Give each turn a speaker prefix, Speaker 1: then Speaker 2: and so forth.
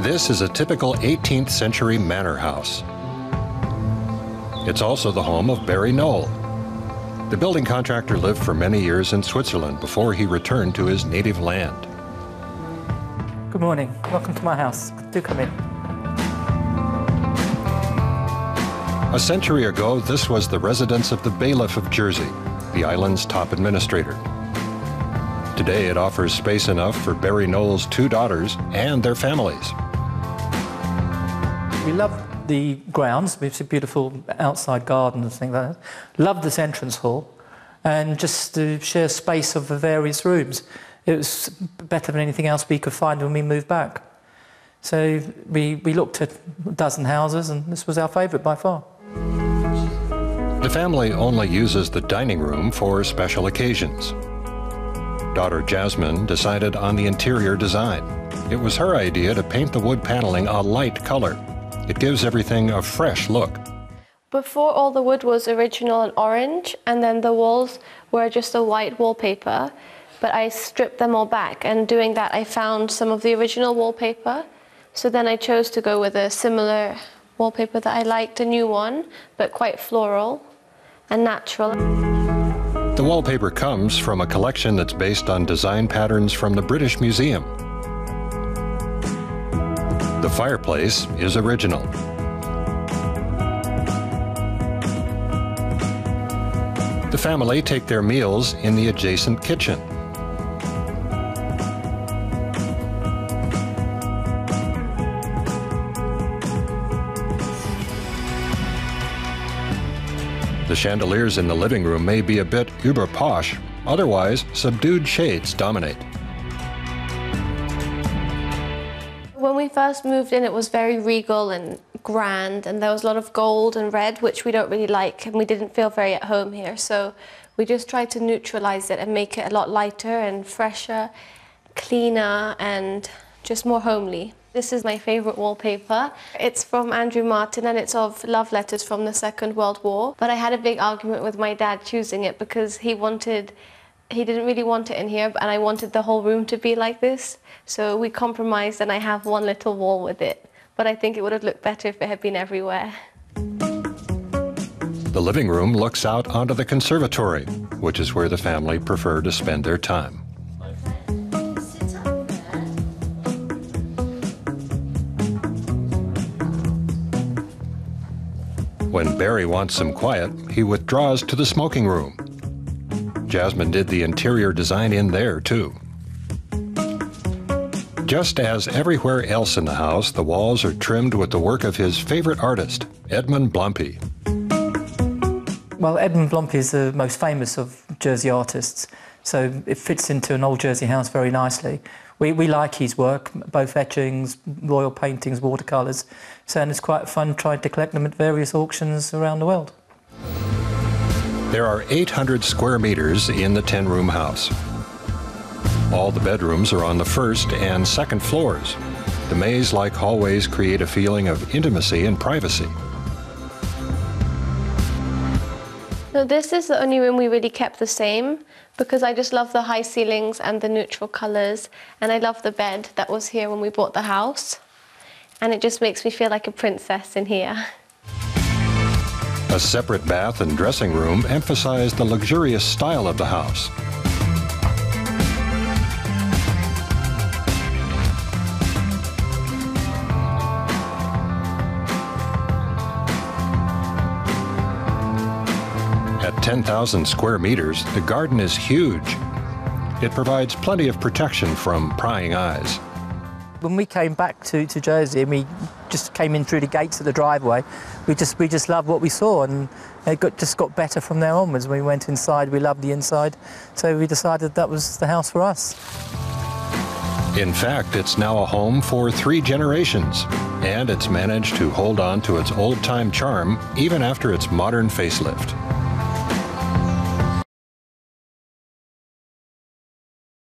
Speaker 1: This is a typical 18th century manor house. It's also the home of Barry Noel. The building contractor lived for many years in Switzerland before he returned to his native land.
Speaker 2: Good morning. Welcome to my house. Do come in.
Speaker 1: A century ago, this was the residence of the Bailiff of Jersey, the island's top administrator. Today, it offers space enough for Barry Noel's 2 daughters and their families.
Speaker 2: We love the grounds. We have a beautiful outside garden and things like that. Love this entrance hall, and just to share space of the various rooms. It was better than anything else we could find when we moved back. So we looked at a dozen houses, and this was our favourite by far.
Speaker 1: The family only uses the dining room for special occasions. Daughter Jasmine decided on the interior design. It was her idea to paint the wood paneling a light color. It gives everything a fresh look.
Speaker 3: Before, all the wood was original and orange, and then the walls were just a white wallpaper, but I stripped them all back, and doing that I found some of the original wallpaper. So then I chose to go with a similar wallpaper that I liked, a new one, but quite floral and natural.
Speaker 1: The wallpaper comes from a collection that's based on design patterns from the British Museum. The fireplace is original. The family take their meals in the adjacent kitchen. The chandeliers in the living room may be a bit uber posh, otherwise subdued shades dominate.
Speaker 3: When we first moved in, it was very regal and grand, and there was a lot of gold and red, which we don't really like, and we didn't feel very at home here. So we just tried to neutralize it and make it a lot lighter and fresher, cleaner, and just more homely. This is my favorite wallpaper. It's from Andrew Martin, and it's of love letters from the Second World War. But I had a big argument with my dad choosing it because he didn't really want it in here, and I wanted the whole room to be like this. So we compromised, and I have one little wall with it. But I think it would have looked better if it had been everywhere.
Speaker 1: The living room looks out onto the conservatory, which is where the family prefer to spend their time. When Barry wants some quiet, he withdraws to the smoking room. Jasmine did the interior design in there, too. Just as everywhere else in the house, the walls are trimmed with the work of his favorite artist, Edmund Blompe.
Speaker 2: Well, Edmund Blompe is the most famous of Jersey artists, so it fits into an old Jersey house very nicely. We like his work, both etchings, royal paintings, watercolours, so and it's quite fun trying to collect them at various auctions around the world.
Speaker 1: There are 800 square meters in the 10-room house. All the bedrooms are on the first and second floors. The maze-like hallways create a feeling of intimacy and privacy.
Speaker 3: So this is the only room we really kept the same, because I just love the high ceilings and the neutral colours, and I love the bed that was here when we bought the house, and it just makes me feel like a princess in here.
Speaker 1: A separate bath and dressing room emphasize the luxurious style of the house. At 10,000 square meters, the garden is huge. It provides plenty of protection from prying eyes.
Speaker 2: When we came back to Jersey and we just came in through the gates of the driveway, we just loved what we saw, and it just got better from there onwards. When we went inside, we loved the inside, so we decided that was the house for us.
Speaker 1: In fact, it's now a home for 3 generations, and it's managed to hold on to its old-time charm even after its modern facelift.